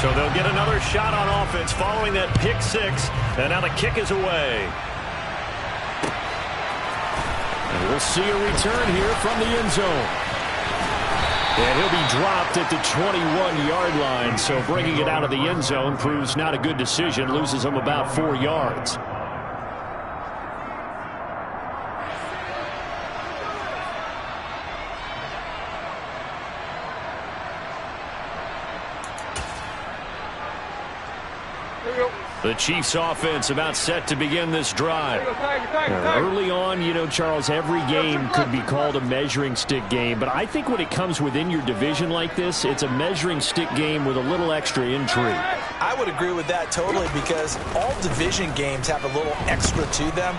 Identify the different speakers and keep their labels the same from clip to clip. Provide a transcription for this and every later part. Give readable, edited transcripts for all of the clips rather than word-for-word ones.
Speaker 1: So they'll get another shot on offense following that pick six. And now the kick is away.
Speaker 2: And we'll see a return here from the end zone. And he'll be dropped at the 21-yard line. So bringing it out of the end zone proves not a good decision. Loses him about 4 yards. The Chiefs offense about set to begin this drive. Early on, you know, Charles, every game could be called a measuring stick game. But I think when it comes within your division like this, it's a measuring stick game with a little extra intrigue.
Speaker 3: I would agree with that totally because all division games have a little extra to them.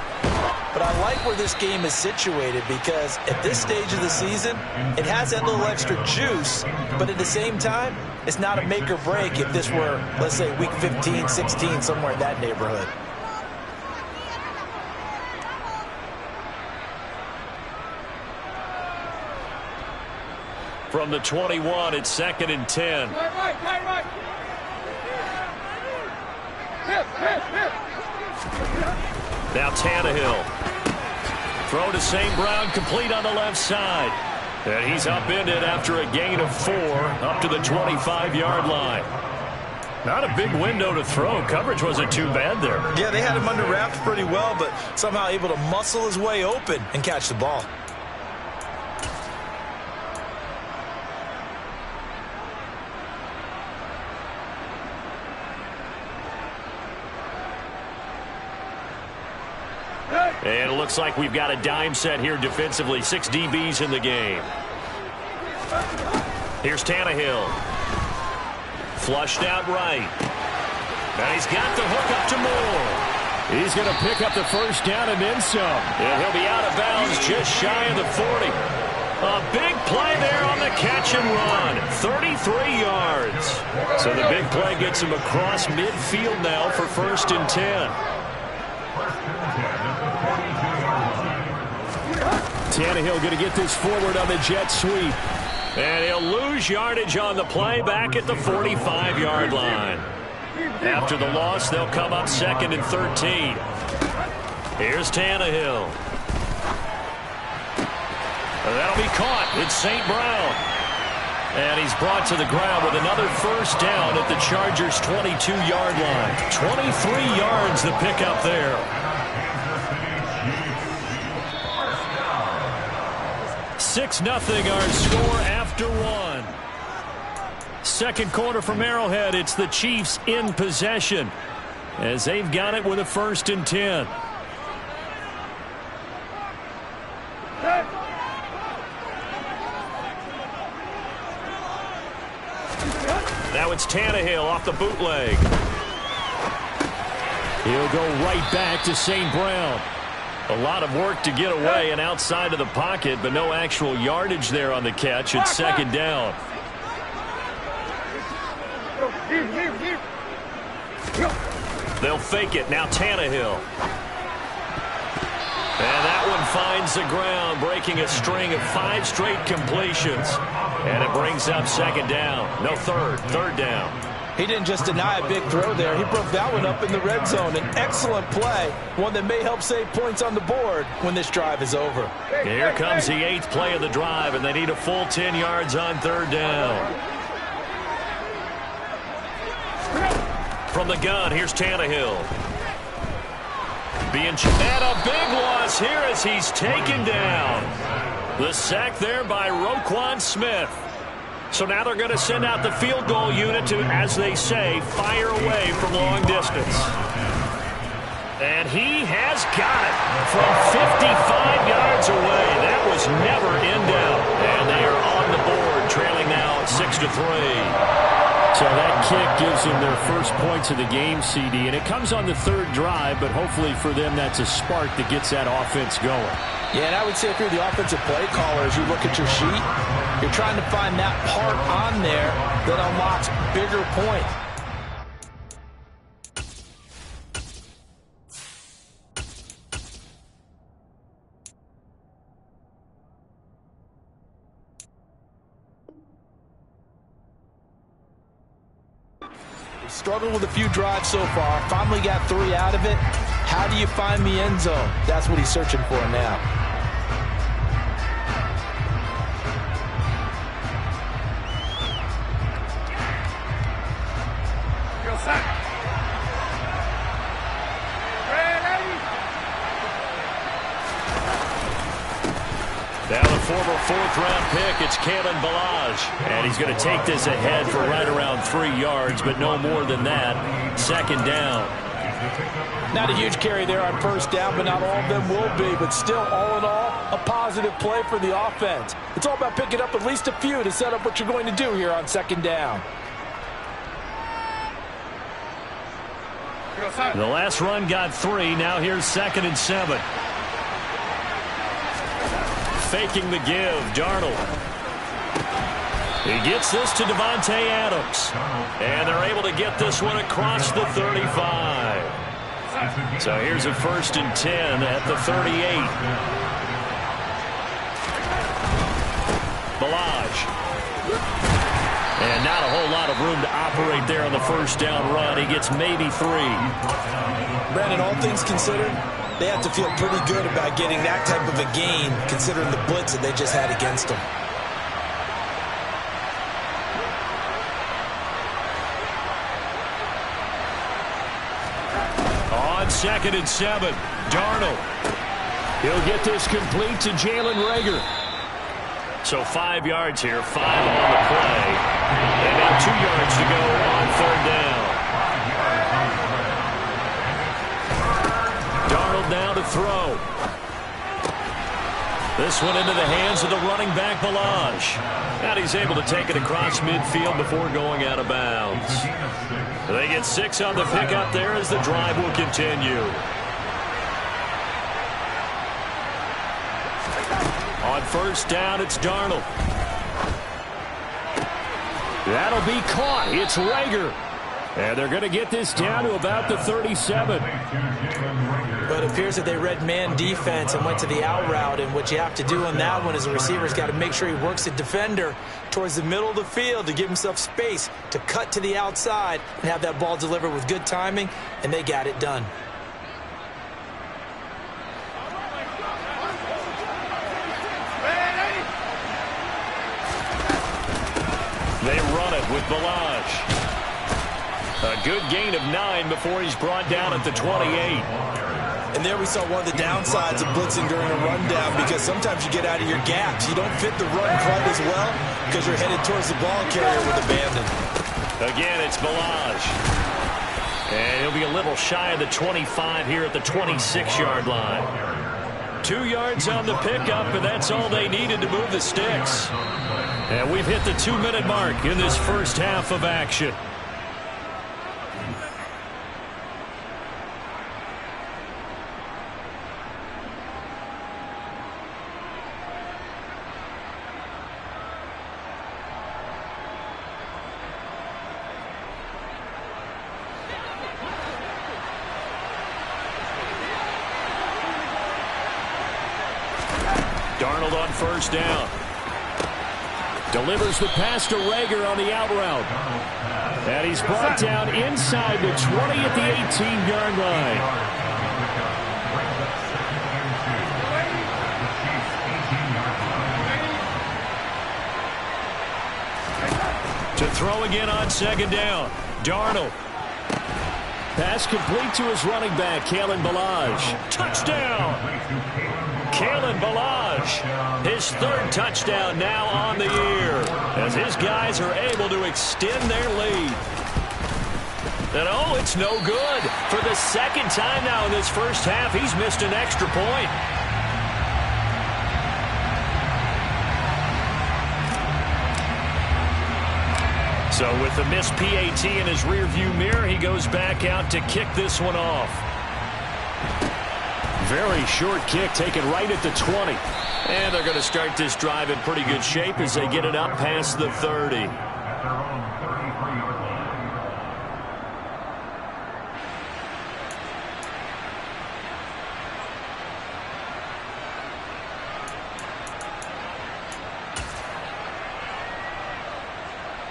Speaker 3: But I like where this game is situated because at this stage of the season, it has that little extra juice. But at the same time, it's not a make or break if this were, let's say, week 15, 16, somewhere in that neighborhood.
Speaker 1: From the 21, it's 2nd and 10. Now Tannehill. Throw to St. Brown, complete on the left side. And he's upended after a gain of 4 up to the 25-yard line. Not a big window to throw. Coverage wasn't too bad there.
Speaker 3: Yeah, they had him under wraps pretty well, but somehow able to muscle his way open and catch the ball.
Speaker 1: And it looks like we've got a dime set here defensively. 6 DBs in the game. Here's Tannehill. Flushed out right. And he's got the hook up to Moore.
Speaker 2: He's going to pick up the first down and then some.
Speaker 1: And he'll be out of bounds just shy of the 40. A big play there on the catch and run. 33 yards. So the big play gets him across midfield now for 1st and 10.
Speaker 2: Tannehill going to get this forward on the jet sweep.
Speaker 1: And he'll lose yardage on the play back at the 45-yard line. After the loss, they'll come up 2nd and 13. Here's Tannehill. And that'll be caught. It's St. Brown. And he's brought to the ground with another first down at the Chargers' 22-yard line. 23 yards the pickup there. 6-0 our score after 1. Second quarter from Arrowhead. It's the Chiefs in possession as they've got it with a 1st and 10. Now it's Tannehill off the bootleg.
Speaker 2: He'll go right back to St. Brown.
Speaker 1: A lot of work to get away and outside of the pocket, but no actual yardage there on the catch. It's 2nd down. They'll fake it. Now Tannehill. And that one finds the ground, breaking a string of 5 straight completions. And it brings up 2nd down. No, 3rd down.
Speaker 3: He didn't just deny a big throw there. He broke that one up in the red zone. An excellent play, one that may help save points on the board when this drive is over.
Speaker 1: Here comes the 8th play of the drive, and they need a full 10 yards on 3rd down. From the gun, here's Tannehill. And a big loss here as he's taken down. The sack there by Roquan Smith. So now they're going to send out the field goal unit to, as they say, fire away from long distance. And he has got it from 55 yards away. That was never in doubt. And they are on the board, trailing now 6-3.
Speaker 2: So that kick gives them their first points of the game, CD. And it comes on the 3rd drive, but hopefully for them that's a spark that gets that offense going.
Speaker 3: Yeah, and I would say if you're the offensive play caller, as you look at your sheet, you're trying to find that part on there that unlocks bigger points. Struggled with a few drives so far. Finally got 3 out of it. How do you find the end zone? That's what he's searching for now.
Speaker 1: Now the former 4th-round pick, it's Kalen Ballage. And he's going to take this ahead for right around 3 yards, but no more than that. 2nd down.
Speaker 3: Not a huge carry there on 1st down, but not all of them will be. But still, all in all, a positive play for the offense. It's all about picking up at least a few to set up what you're going to do here on 2nd down.
Speaker 1: The last run got 3. Now here's 2nd and 7. Faking the give, Darnold. He gets this to Davante Adams. And they're able to get this one across the 35. So here's a 1st and 10 at the 38. Ballage. And not a whole lot of room to operate there on the 1st down run. He gets maybe 3.
Speaker 3: Brandon, all things considered, they have to feel pretty good about getting that type of a gain, considering the blitz that they just had against them.
Speaker 1: On 2nd and 7, Darnold. He'll get this complete to Jalen Reagor. So 5 yards here, 5 on the play. And now 2 yards to go on 3rd down. Darnold now to throw. This one into the hands of the running back, Ballage. And he's able to take it across midfield before going out of bounds. They get 6 on the pickup there as the drive will continue. On 1st down, it's Darnold. That'll be caught. It's Reagor. And they're going to get this down to about the 37.
Speaker 3: But it appears that they read man defense and went to the out route. And what you have to do on that one is the receiver's got to make sure he works the defender towards the middle of the field to give himself space to cut to the outside and have that ball delivered with good timing. And they got it done.
Speaker 1: They run it with Ballage. A good gain of 9 before he's brought down at the 28.
Speaker 3: And there we saw one of the downsides of blitzing during a rundown, because sometimes you get out of your gaps. You don't fit the run quite as well because you're headed towards the ball carrier with abandon.
Speaker 1: Again, it's Ballage. And he'll be a little shy of the 25 here at the 26-yard line. 2 yards on the pickup, and that's all they needed to move the sticks. And we've hit the 2-minute mark in this first half of action. Darnold on 1st down. Delivers the pass to Reagor on the out route. And he's brought down inside the 20 at the 18-yard line. To throw again on 2nd down. Darnold. Pass complete to his running back, Kalen Ballage. Touchdown! Kalen Ballage, his 3rd touchdown now on the year, as his guys are able to extend their lead. And oh, it's no good. For the 2nd time now in this first half, he's missed an extra point. So with the missed PAT in his rearview mirror, he goes back out to kick this one off. Very short kick taken right at the 20. And they're going to start this drive in pretty good shape as they get it up past the 30.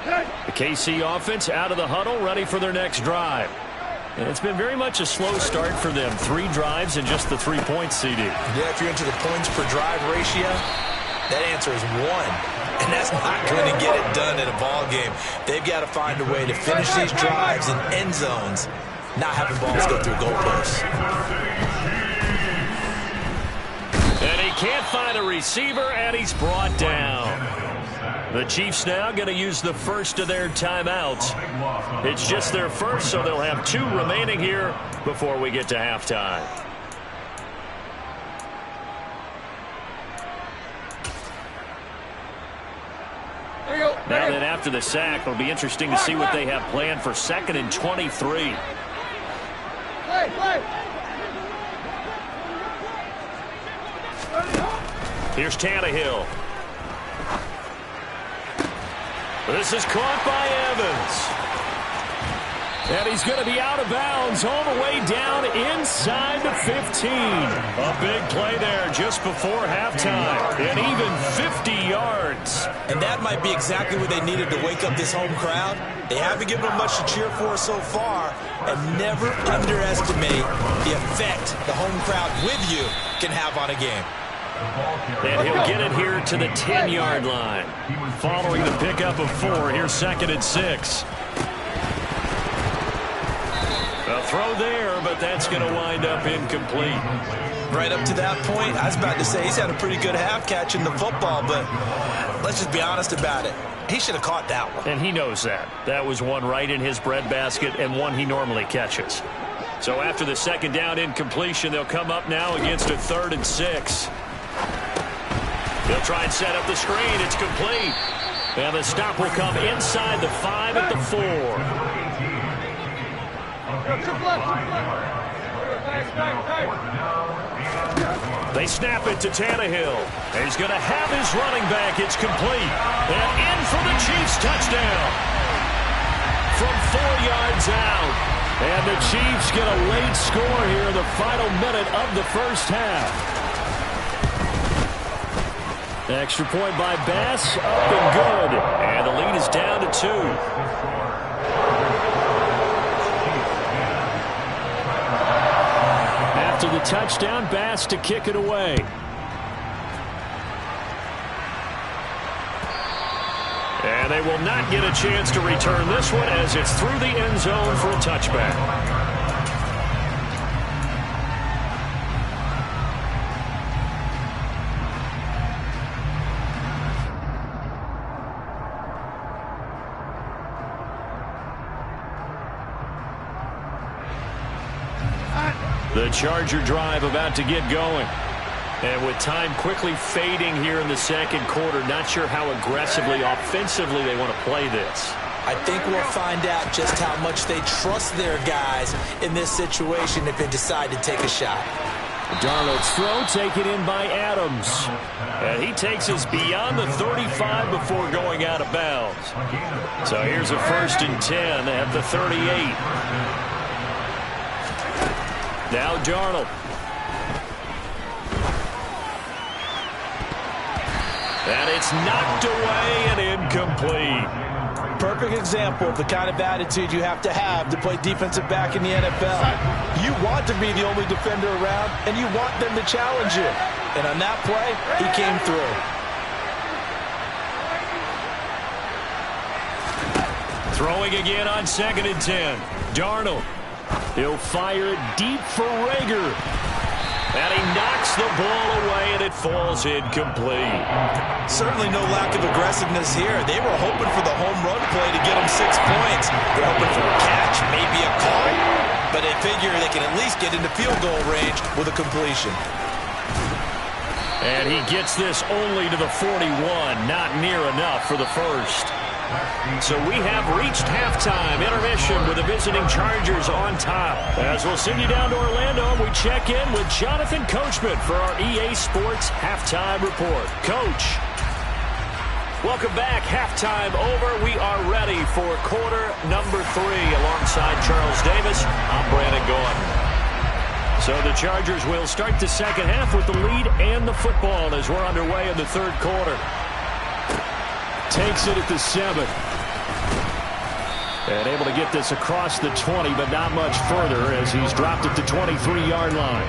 Speaker 4: Hey!
Speaker 1: The KC offense out of the huddle, ready for their next drive. And it's been very much a slow start for them. 3 drives and just the 3 points, CD.
Speaker 3: Yeah, if you're into the points per drive ratio, that answer is 1. And that's not going to get it done in a ball game. They've got to find a way to finish these drives in end zones, not having balls go through goalposts.
Speaker 1: And he can't find a receiver, and he's brought down. The Chiefs now going to use the first of their timeouts. It's just their first, so they'll have 2 remaining here before we get to halftime. Now then, after the sack, it'll be interesting to see what they have planned for 2nd and 23. Here's Tannehill. This is caught by Evans. And he's going to be out of bounds all the way down inside the 15. A big play there just before halftime. And even 50 yards.
Speaker 3: And that might be exactly what they needed to wake up this home crowd. They haven't given them much to cheer for so far. And never underestimate the effect the home crowd with you can have on a game.
Speaker 1: And he'll get it here to the 10-yard line. Following the pickup of 4, here's 2nd and 6. A throw there, but that's going to wind up incomplete.
Speaker 3: Right up to that point, I was about to say he's had a pretty good half catching the football, but let's just be honest about it. He should have caught that one.
Speaker 1: And he knows that. That was one right in his breadbasket and one he normally catches. So after the 2nd down incompletion, they'll come up now against a 3rd and 6. They'll try and set up the screen. It's complete. And the stop will come inside the 5 at the 4. They snap it to Tannehill. And he's going to have his running back. It's complete. And in for the Chiefs touchdown. From 4 yards out. And the Chiefs get a late score here in the final minute of the first half. Extra point by Bass, up and good. And the lead is down to 2. After the touchdown, Bass to kick it away. And they will not get a chance to return this one as it's through the end zone for a touchback. The Charger drive about to get going. And with time quickly fading here in the 2nd quarter, not sure how aggressively, offensively they want to play this.
Speaker 3: I think we'll find out just how much they trust their guys in this situation if they decide to take a shot.
Speaker 1: Darnold's throw taken in by Adams. And he takes us beyond the 35 before going out of bounds. So here's a 1st and 10 at the 38. Now Darnold. And it's knocked away and incomplete.
Speaker 3: Perfect example of the kind of attitude you have to play defensive back in the NFL. You want to be the only defender around, and you want them to challenge you. And on that play, he came through.
Speaker 1: Throwing again on 2nd and 10. Darnold. He'll fire it deep for Rager. And he knocks the ball away, and it falls incomplete.
Speaker 3: Certainly no lack of aggressiveness here. They were hoping for the home run play to get them 6 points. They're hoping for a catch, maybe a call. But they figure they can at least get into field goal range with a completion.
Speaker 1: And he gets this only to the 41, not near enough for the first. So we have reached halftime intermission with the visiting Chargers on top. As we'll send you down to Orlando, we check in with Jonathan Coachman for our EA Sports Halftime Report. Coach, welcome back. Halftime over. We are ready for quarter number 3 alongside Charles Davis. I'm Brandon Gordon. So the Chargers will start the second half with the lead and the football as we're underway in the third quarter. Takes it at the 7.
Speaker 2: And able to get this across the 20, but not much further as he's dropped it to 23-yard line.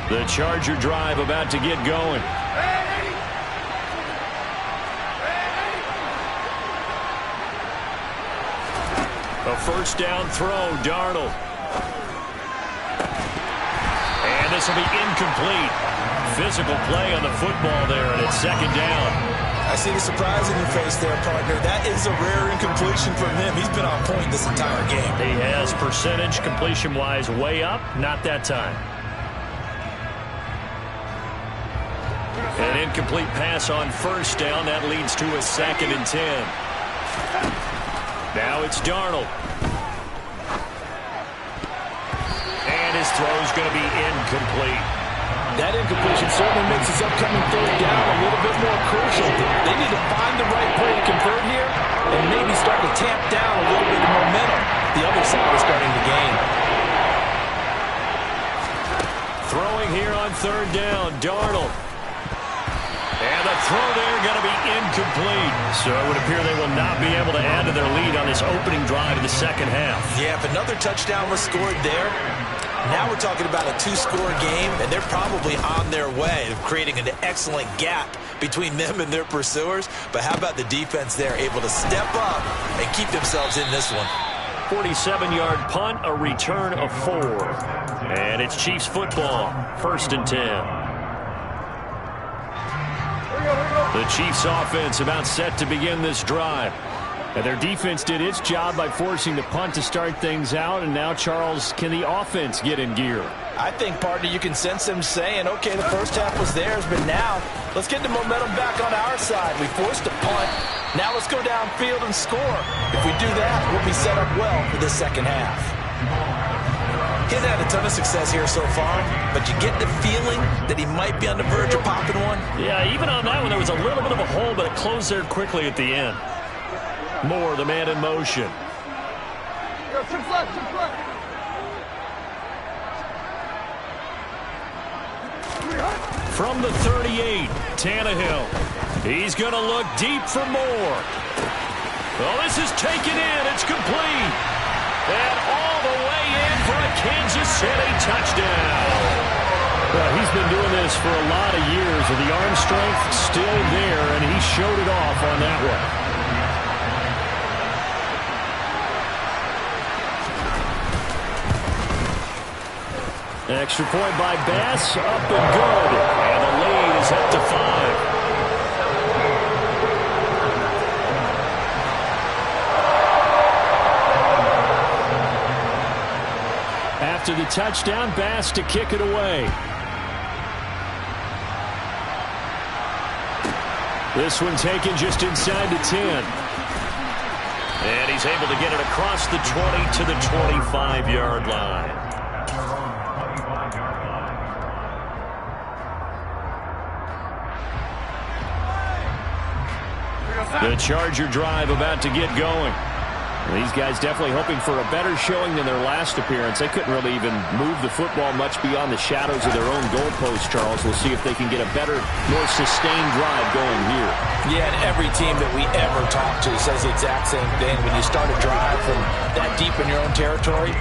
Speaker 2: The Charger drive about to get going. A first down throw, Darnold. And this will be incomplete. Physical play on the football there, and it's second down.
Speaker 3: I see the surprise in your face there, partner. That is a rare incompletion from him. He's been on point this entire game.
Speaker 1: He has percentage completion-wise way up, not that time. An incomplete pass on first down. That leads to a 2nd and 10. Now it's Darnold. And his throw's going to be incomplete.
Speaker 3: That incompletion certainly makes his upcoming third down a little bit more crucial. They need to find the right play to convert here and maybe start to tamp down a little bit of momentum. The other side is starting to gain.
Speaker 1: Throwing here on third down, Darnold. And the throw there going to be incomplete. So it would appear they will not be able to add to their lead on this opening drive of the second half.
Speaker 3: Yeah, if another touchdown was scored there, now we're talking about a 2-score game, and they're probably on their way of creating an excellent gap between them and their pursuers. But how about the defense there, able to step up and keep themselves in this one?
Speaker 1: 47-yard punt, a return of 4. And it's Chiefs football, 1st and 10. The Chiefs offense about set to begin this drive. And their defense did its job by forcing the punt to start things out. And now, Charles, can the offense get in gear?
Speaker 3: I think, partner, you can sense them saying, okay, the first half was theirs, but now let's get the momentum back on our side. We forced a punt. Now let's go downfield and score. If we do that, we'll be set up well for the second half. He hasn't had a ton of success here so far, but you get the feeling that he might be on the verge of popping one.
Speaker 1: Yeah, even on that one, there was a little bit of a hole, but it closed there quickly at the end. Moore, the man in motion. From the 38, Tannehill. He's going to look deep for Moore. Well, this is taken in. It's complete. And all the way in for a Kansas City touchdown. Well, he's been doing this for a lot of years, and the arm strength still there, and he showed it off on that one. Extra point by Bass, up and good. And the lead is up to 5. After the touchdown, Bass to kick it away. This one taken just inside the 10. And he's able to get it across the 20 to the 25-yard line. The Charger drive about to get going. These guys definitely hoping for a better showing than their last appearance. They couldn't really even move the football much beyond the shadows of their own goalpost, Charles. We'll see if they can get a better, more sustained drive going here.
Speaker 3: Yeah, and every team that we ever talk to says the exact same thing. When you start a drive from that deep in your own territory,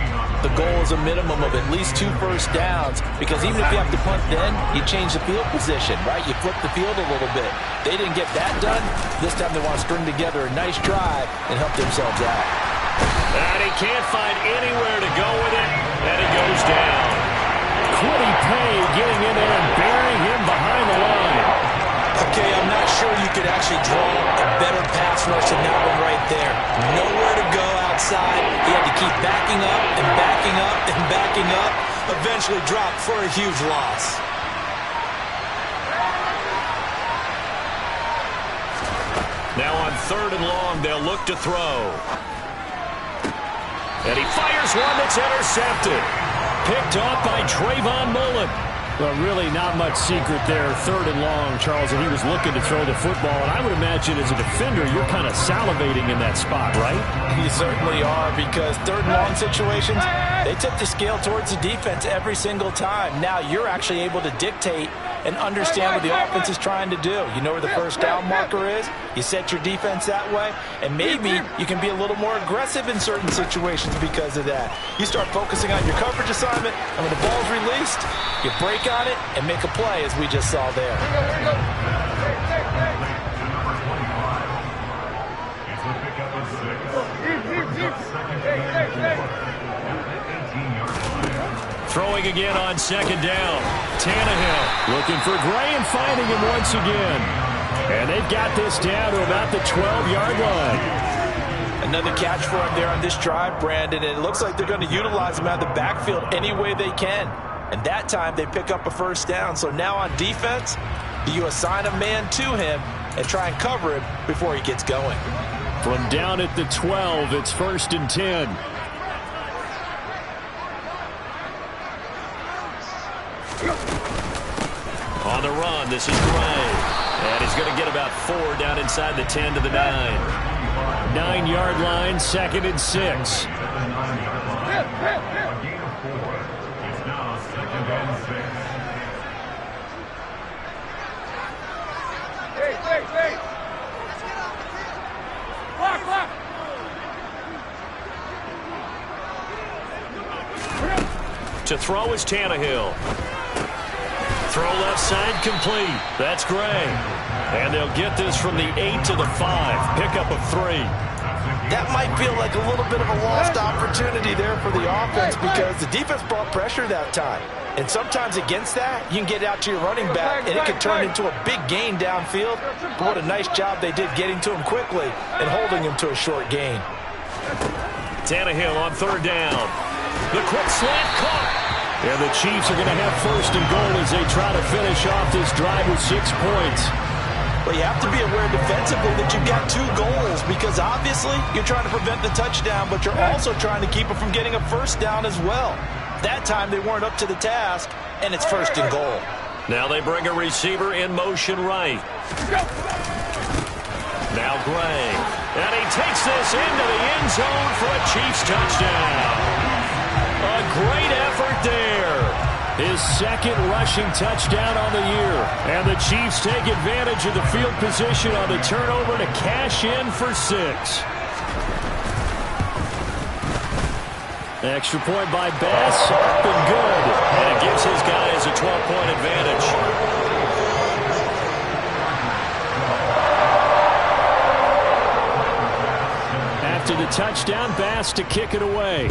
Speaker 3: the goal is a minimum of at least 2 first downs, because even if you have to punt then, you change the field position, right? You flip the field a little bit. They didn't get that done. This time they want to string together a nice drive and help themselves out.
Speaker 1: And he can't find anywhere to go with it, and he goes down. Quiddy Pay getting in there and burying him behind the line.
Speaker 3: Okay, I'm not sure you could actually draw a better pass rush than that one right there. Nowhere to go outside. He had to keep backing up and backing up and backing up. Eventually dropped for a huge loss.
Speaker 1: Now on 3rd and long, they'll look to throw. And he fires one that's intercepted. Picked off by Trayvon Mullen.
Speaker 2: Well, really not much secret there. 3rd and long, Charles, and he was looking to throw the football. And I would imagine as a defender, you're kind of salivating in that spot, right?
Speaker 3: You certainly are, because 3rd and long situations, They tip the scale towards the defense every single time. Now you're actually able to dictate and understand what the offense is trying to do. You know where the first down marker is. You set your defense that way, and maybe you can be a little more aggressive in certain situations because of that. You start focusing on your coverage assignment, and when the ball's released, you break on it and make a play, as we just saw there.
Speaker 1: Throwing again on second down. Tannehill looking for Gray and finding him once again. And they've got this down to about the 12-yard line.
Speaker 3: Another catch for him there on this drive, Brandon, and it looks like they're going to utilize him out of the backfield any way they can. And that time they pick up a first down. So now on defense, do you assign a man to him and try and cover him before he gets going?
Speaker 2: From down at the 12, it's 1st and 10.
Speaker 1: On the run, this is Gray. And he's going to get about 4 down inside the 10 to the 9.
Speaker 2: 9-yard line, 2nd and 6.
Speaker 1: To throw is Tannehill. Throw left side complete. That's Gray. And they'll get this from the 8 to the 5. Pickup of 3.
Speaker 3: That might feel like a little bit of a lost opportunity there for the offense because the defense brought pressure that time. And sometimes against that, you can get out to your running back, and it can turn into a big gain downfield. But what a nice job they did getting to him quickly and holding him to a short gain.
Speaker 1: Tannehill on 3rd down. The quick slant caught.
Speaker 2: And the Chiefs are going to have 1st and goal as they try to finish off this drive with 6 points.
Speaker 3: Well, you have to be aware defensively that you've got 2 goals because obviously you're trying to prevent the touchdown, but you're also trying to keep it from getting a first down as well. That time they weren't up to the task, and it's 1st and goal.
Speaker 1: Now they bring a receiver in motion right. Now Gray. And he takes this into the end zone for a Chiefs touchdown. A great effort there.
Speaker 2: His 2nd rushing touchdown on the year.
Speaker 1: And the Chiefs take advantage of the field position on the turnover to cash in for 6.
Speaker 2: Extra point by Bass. Up and good.
Speaker 1: And it gives his guys a 12-point advantage.
Speaker 2: After the touchdown, Bass to kick it away.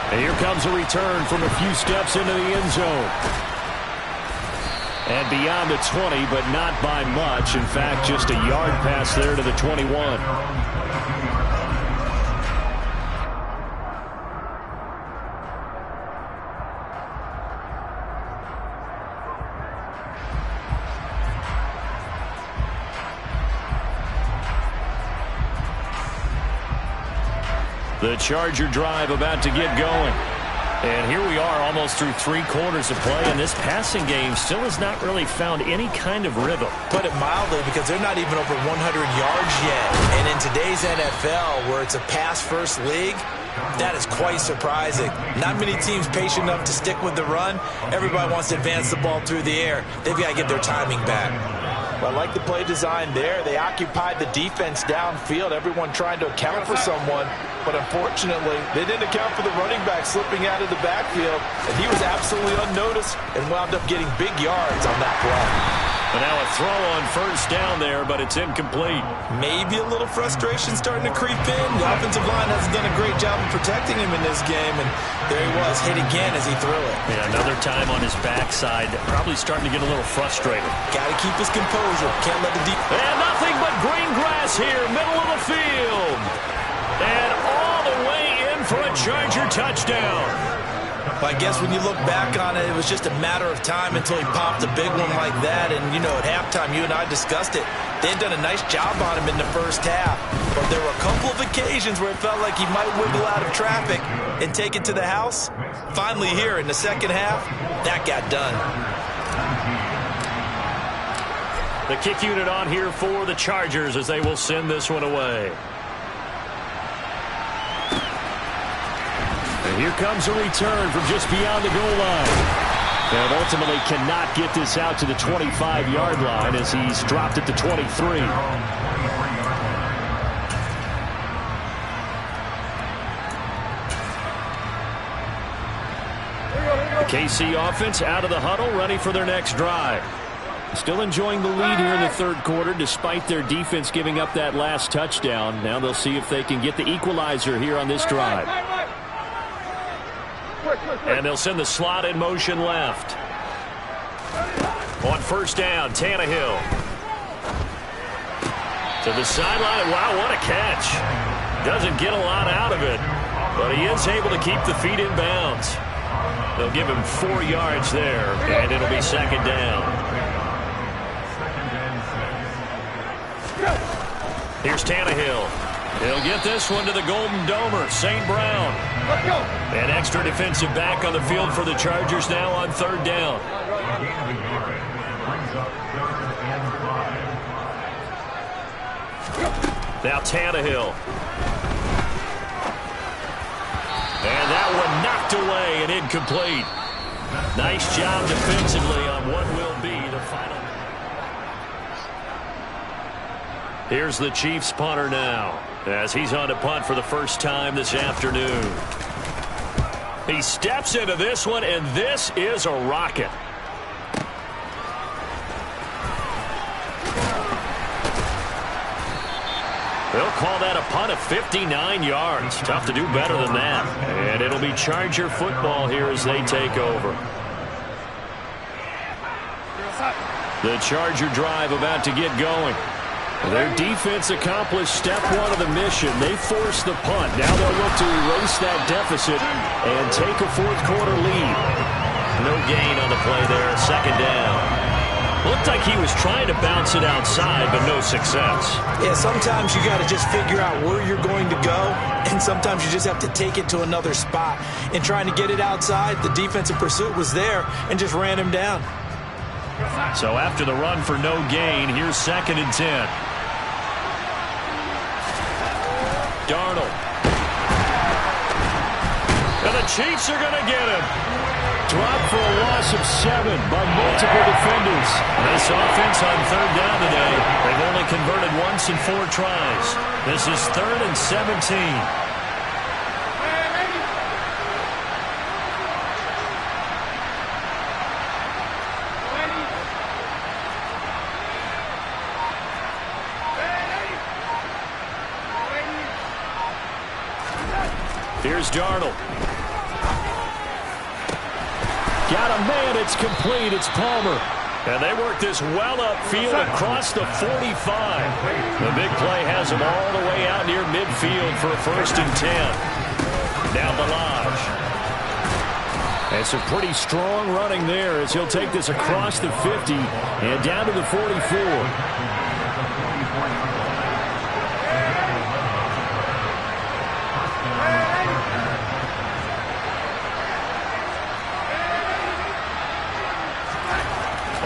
Speaker 1: And here comes a return from a few steps into the end zone.
Speaker 2: And beyond the 20, but not by much. In fact, just a yard pass there to the 21.
Speaker 1: The Charger drive about to get going. And here we are almost through 3 quarters of play, and this passing game still has not really found any kind of rhythm.
Speaker 3: Put it mildly, because they're not even over 100 yards yet. And in today's NFL, where it's a pass-first league, that is quite surprising. Not many teams patient enough to stick with the run. Everybody wants to advance the ball through the air. They've got to get their timing back. Well, I like the play design there. They occupied the defense downfield, everyone trying to account for someone. But unfortunately, they didn't account for the running back slipping out of the backfield. And he was absolutely unnoticed and wound up getting big yards on that play.
Speaker 1: And now a throw on 1st down there, but it's incomplete.
Speaker 3: Maybe a little frustration starting to creep in. The offensive line hasn't done a great job of protecting him in this game. And there he was, hit again as he threw it.
Speaker 1: Yeah, another time on his backside. Probably starting to get a little frustrated.
Speaker 3: Got to keep his composure. Can't let the deep...
Speaker 1: And nothing but green grass here, middle of the field. And all the way in for a Charger touchdown.
Speaker 3: Well, I guess when you look back on it, it was just a matter of time until he popped a big one like that. And, you know, at halftime, you and I discussed it. They had done a nice job on him in the first half. But there were a couple of occasions where it felt like he might wiggle out of traffic and take it to the house. Finally here in the second half, that got done.
Speaker 1: The kick unit on here for the Chargers as they will send this one away.
Speaker 2: Here comes a return from just beyond the goal line. And ultimately cannot get this out to the 25-yard line as he's dropped at the 23. The KC offense out of the huddle, ready for their next drive. Still enjoying the lead here in the third quarter despite their defense giving up that last touchdown. Now they'll see if they can get the equalizer here on this drive.
Speaker 1: And they'll send the slot in motion left. On first down, Tannehill. To the sideline. Wow, what a catch. Doesn't get a lot out of it, but he is able to keep the feet in bounds. They'll give him 4 yards there, and it'll be second down. Here's Tannehill. He'll get this one to the Golden Domer, St. Brown. An extra defensive back on the field for the Chargers now on third down. Now Tannehill. And that one knocked away and incomplete. Nice job defensively on what will be the final. Here's the Chiefs punter now as he's on to punt for the first time this afternoon. He steps into this one, and this is a rocket. They'll call that a punt of 59 yards. Tough to do better than that. And it'll be Charger football here as they take over. The Charger drive about to get going. Their defense accomplished step one of the mission. They forced the punt. Now they'll look to erase that deficit and take a fourth quarter lead. No gain on the play there. Second down. Looked like he was trying to bounce it outside, but no success.
Speaker 3: Yeah, sometimes you got to just figure out where you're going to go, and sometimes you just have to take it to another spot. In trying to get it outside, the defensive pursuit was there and just ran him down.
Speaker 1: So after the run for no gain, here's 2nd and 10. Darnold. And the Chiefs are going to get him.
Speaker 2: Dropped for a loss of 7 by multiple defenders.
Speaker 1: This offense on third down today, they've only converted once in 4 tries. This is 3rd and 17. Here's Darnold.
Speaker 2: Got a man, it's complete, it's Palmer.
Speaker 1: And they work this well upfield across the 45. The big play has them all the way out near midfield for a 1st and 10. Now Balaj.
Speaker 2: And some pretty strong running there as he'll take this across the 50 and down to the 44.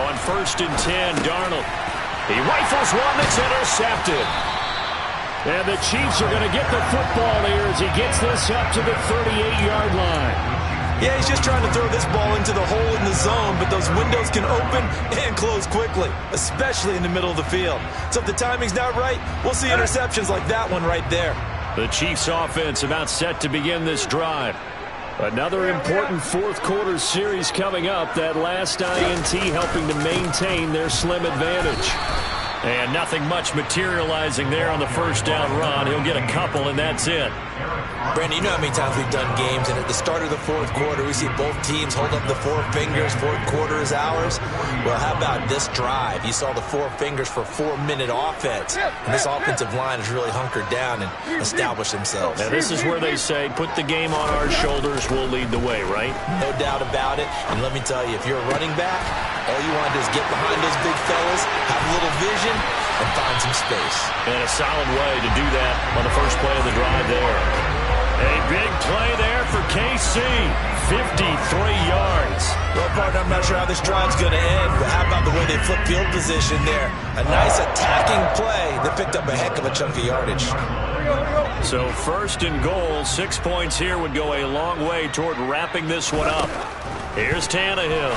Speaker 1: On 1st and 10, Darnold. He rifles one that's intercepted.
Speaker 2: And the Chiefs are going to get the football here as he gets this up to the 38-yard line.
Speaker 3: Yeah, he's just trying to throw this ball into the hole in the zone, but those windows can open and close quickly, especially in the middle of the field. So if the timing's not right, we'll see interceptions like that one right there.
Speaker 1: The Chiefs offense about set to begin this drive.
Speaker 2: Another important fourth quarter series coming up. That last INT helping to maintain their slim advantage.
Speaker 1: And nothing much materializing there on the first down run. He'll get a couple, and that's it.
Speaker 3: Brandon, you know how many times we've done games, and at the start of the fourth quarter, we see both teams hold up the 4 fingers, fourth quarter is ours. Well, how about this drive? You saw the 4 fingers for 4-minute offense, and this offensive line has really hunkered down and established themselves.
Speaker 1: Now, this is where they say, put the game on our shoulders, we'll lead the way, right?
Speaker 3: No doubt about it, and let me tell you, if you're a running back, all you want to do is get behind those big fellas, have a little vision, and find some space.
Speaker 1: And a solid way to do that on the first play of the drive there. A big play there for KC. 53 yards.
Speaker 3: Well, partner, I'm not sure how this drive's going to end, but how about the way they flip field position there? A nice attacking play that picked up a heck of a chunk of yardage.
Speaker 1: So first and goal, 6 points here would go a long way toward wrapping this one up. Here's Tannehill.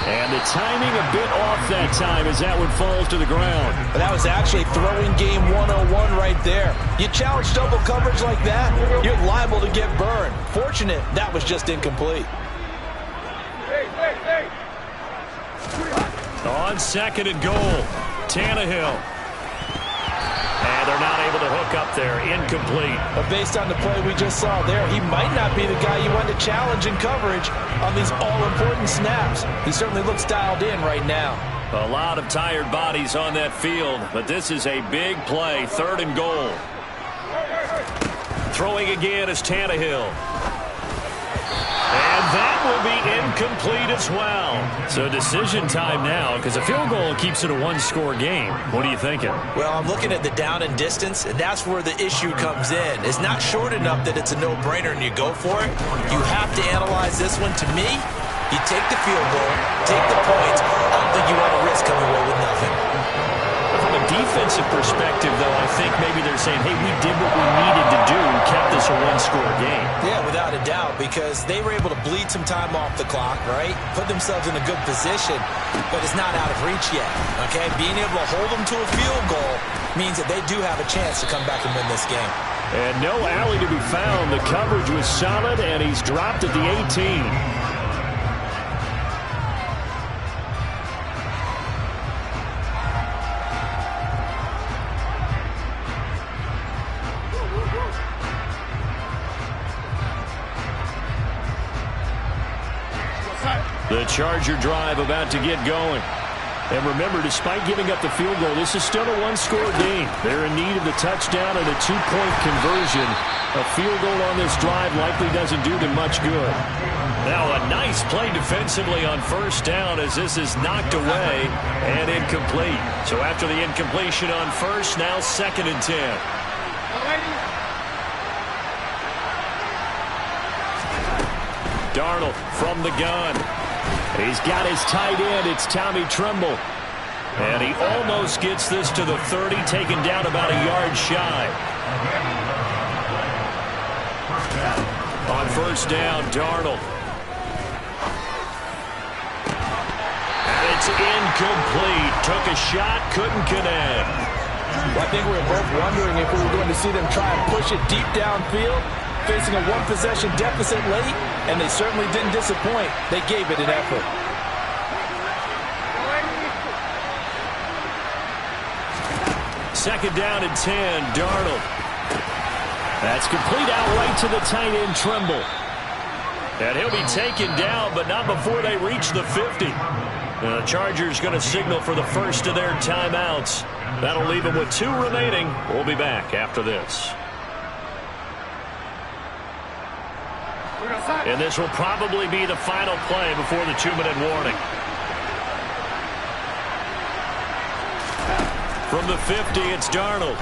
Speaker 2: And the timing a bit off that time as that one falls to the ground.
Speaker 3: But that was actually throwing game 101 right there. You challenge double coverage like that, you're liable to get burned. Fortunate that was just incomplete.
Speaker 1: On second and goal, Tannehill. And they're not able to hook up there. Incomplete.
Speaker 3: But based on the play we just saw there, he might not be the guy you want to challenge in coverage on these all-important snaps. He certainly looks dialed in right now.
Speaker 1: A lot of tired bodies on that field, but this is a big play. Third and goal. Throwing again is Tannehill. And that will be incomplete as well.
Speaker 2: So decision time now, because a field goal keeps it a one-score game. What are you thinking?
Speaker 3: Well, I'm looking at the down and distance, and that's where the issue comes in. It's not short enough that it's a no-brainer and you go for it. You have to analyze this one. To me, you take the field goal, take the points. I don't think you want to risk coming away with nothing.
Speaker 1: From a defensive perspective, though, I think maybe they're saying, hey, we did what we needed to do and kept this a one-score game.
Speaker 3: Yeah, without a doubt, because they were able to bleed some time off the clock, right? Put themselves in a good position, but it's not out of reach yet, okay? Being able to hold them to a field goal means that they do have a chance to come back and win this game.
Speaker 2: And no alley to be found. The coverage was solid, and he's dropped at the 18. The Charger drive about to get going. And remember, despite giving up the field goal, this is still a one-score game. They're in need of the touchdown and a two-point conversion. A field goal on this drive likely doesn't do them much good.
Speaker 1: Now a nice play defensively on first down as this is knocked away and incomplete. So after the incompletion on first, now second and 10. Darnold from the gun.
Speaker 2: He's got his tight end. It's Tommy Tremble.
Speaker 1: And he almost gets this to the 30, taken down about a yard shy. On first down, Darnold. And it's incomplete. Took a shot, couldn't connect.
Speaker 3: Well, I think we were both wondering if we were going to see them try and push it deep downfield, facing a one-possession deficit late, and they certainly didn't disappoint. They gave it an effort.
Speaker 1: Second down and 10, Darnold.
Speaker 2: That's complete outright to the tight end, Tremble.
Speaker 1: And he'll be taken down, but not before they reach the 50. The Chargers going to signal for the first of their timeouts. That'll leave them with 2 remaining. We'll be back after this. And this will probably be the final play before the 2-minute warning. From the 50, it's Darnold.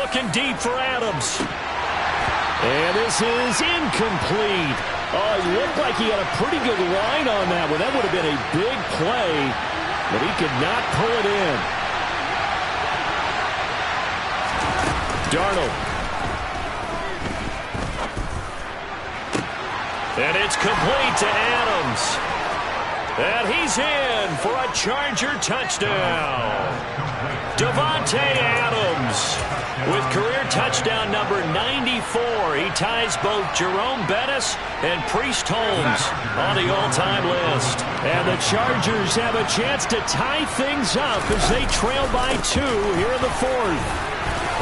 Speaker 1: Looking deep for Adams.
Speaker 2: And this is incomplete. Oh, he looked like he had a pretty good line on that one. That would have been a big play, but he could not pull it in.
Speaker 1: Darnold. And it's complete to Adams. And he's in for a Charger touchdown. Davante Adams with career touchdown number 94. He ties both Jerome Bettis and Priest Holmes on the all-time list.
Speaker 2: And the Chargers have a chance to tie things up as they trail by 2 here in the 4th.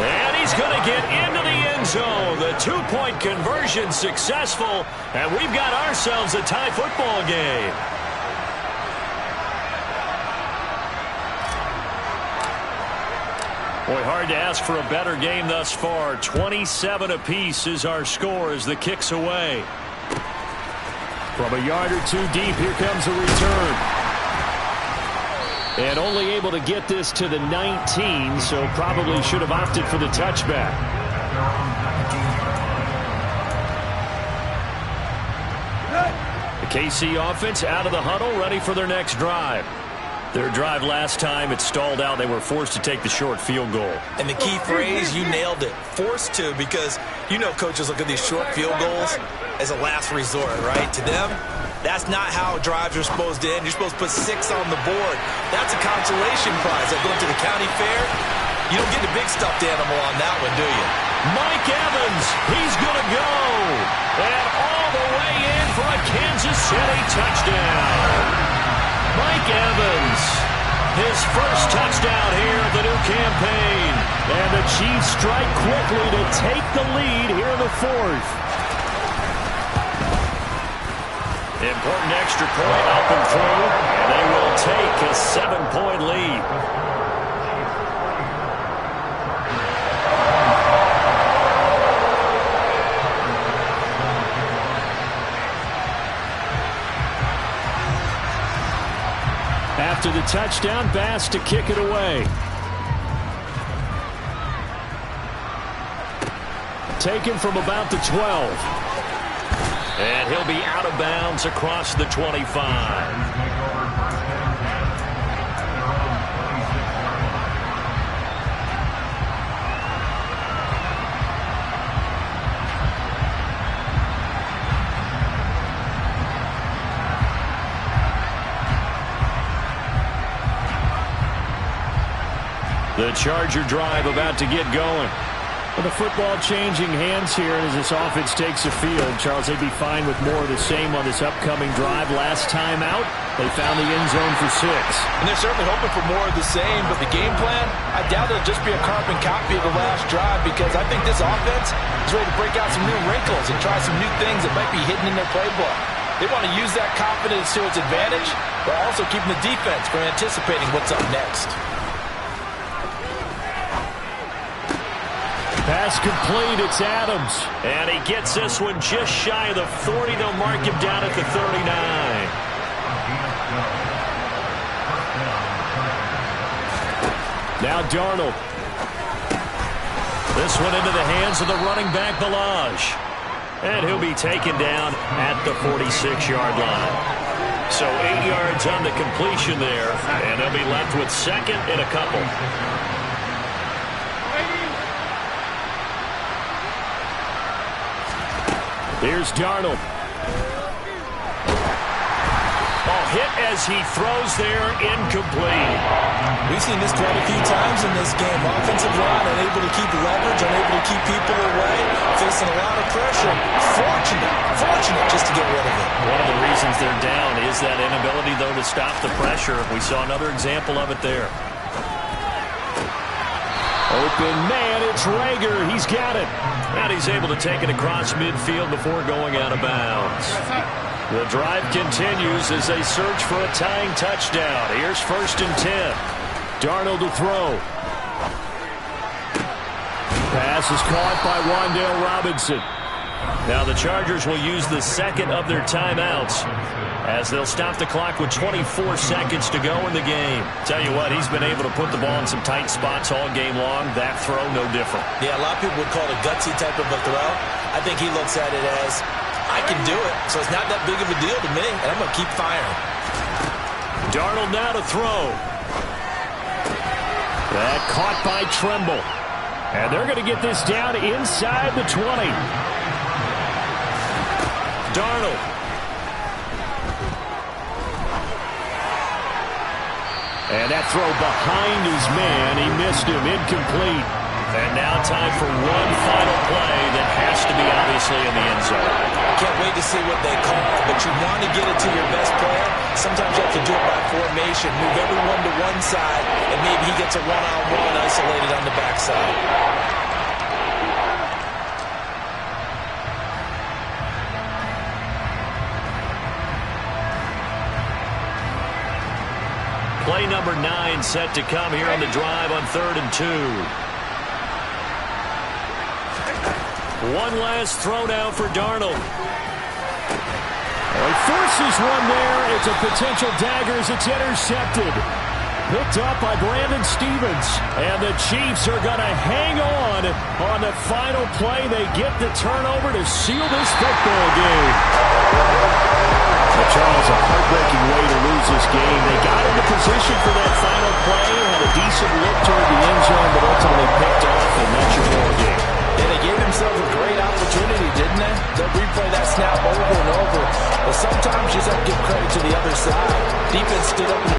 Speaker 1: And he's going to get into the end zone. The 2-point conversion successful. And we've got ourselves a tie football game. Boy, hard to ask for a better game thus far. 27 apiece is our score as the kick's away.
Speaker 2: From a yard or 2 deep, here comes a return. And only able to get this to the 19, so probably should have opted for the touchback. The KC offense out of the huddle, ready for their next drive.
Speaker 1: Their drive last time, it stalled out. They were forced to take the short field goal.
Speaker 3: And the key phrase, you nailed it, forced to, because you know coaches look at these short field goals as a last resort, right? To them, that's not how drives are supposed to end. You're supposed to put 6 on the board. That's a consolation prize. Like going to the county fair, you don't get the big stuffed animal on that one, do you?
Speaker 1: Mike Evans, he's going to go. And all the way in for a Kansas City touchdown. Mike Evans, his first touchdown here of the new campaign.
Speaker 2: And the Chiefs strike quickly to take the lead here in the 4th.
Speaker 1: Important extra point up and through, and they will take a 7-point lead.
Speaker 2: After the touchdown, Bass to kick it away. Taken from about the 12.
Speaker 1: And he'll be out of bounds across the 25.
Speaker 2: The Charger drive about to get going. Well, the football changing hands here as this offense takes the field. Charles, they'd be fine with more of the same on this upcoming drive. Last time out, they found the end zone for 6.
Speaker 3: And they're certainly hoping for more of the same, but the game plan, I doubt it'll just be a carbon copy of the last drive, because I think this offense is ready to break out some new wrinkles and try some new things that might be hidden in their playbook. They want to use that confidence to its advantage, but also keeping the defense from anticipating what's up next.
Speaker 2: Pass complete, it's Adams.
Speaker 1: And he gets this one just shy of the 40. They'll mark him down at the 39.
Speaker 2: Now Darnold.
Speaker 1: This one into the hands of the running back, Ballage. And he'll be taken down at the 46-yard line. So 8 yards on the completion there, and they'll be left with second and a couple.
Speaker 2: Here's Darnold.
Speaker 1: Ball hit as he throws there, incomplete.
Speaker 3: We've seen this quite a few times in this game. Offensive line unable to keep leverage, unable to keep people away, facing a lot of pressure. Fortunate just to get rid of it.
Speaker 1: One of the reasons they're down is that inability, though, to stop the pressure. We saw another example of it there.
Speaker 2: Open man, it's Rager. He's got it.
Speaker 1: And he's able to take it across midfield before going out of bounds. The drive continues as they search for a tying touchdown. Here's 1st and 10.
Speaker 2: Darnold to throw. Pass is caught by Wan'Dale Robinson.
Speaker 1: Now the Chargers will use the second of their timeouts as they'll stop the clock with 24 seconds to go in the game. Tell you what, he's been able to put the ball in some tight spots all game long. That throw, no different.
Speaker 3: Yeah, a lot of people would call it a gutsy type of a throw. I think he looks at it as, I can do it, so it's not that big of a deal to me, and I'm going to keep firing.
Speaker 1: Darnold now to throw.
Speaker 2: That caught by Tremble. And they're going to get this down inside the 20.
Speaker 1: Darnold.
Speaker 2: And that throw behind his man. He missed him. Incomplete.
Speaker 1: And now time for one final play that has to be obviously in the end zone.
Speaker 3: Can't wait to see what they call, but you want to get it to your best player. Sometimes you have to do it by formation. Move everyone to one side, and maybe he gets a one-on-one isolated on the backside.
Speaker 1: Play number 9 set to come here on the drive on 3rd and 2. One last throw now for Darnold.
Speaker 2: He forces one there. It's a potential dagger as it's intercepted. Picked up by Brandon Stephens. And the Chiefs are going to hang on the final play. They get the turnover to seal this football game. Charles, a heartbreaking way to lose this game. They got in the position for that final play. Had a decent look toward the end zone, but ultimately picked off, and that's your ball game.
Speaker 3: Yeah, they gave themselves a great opportunity, didn't they? They'll replay that snap over and over. But sometimes you just have to give credit to the other side. Defense stood up.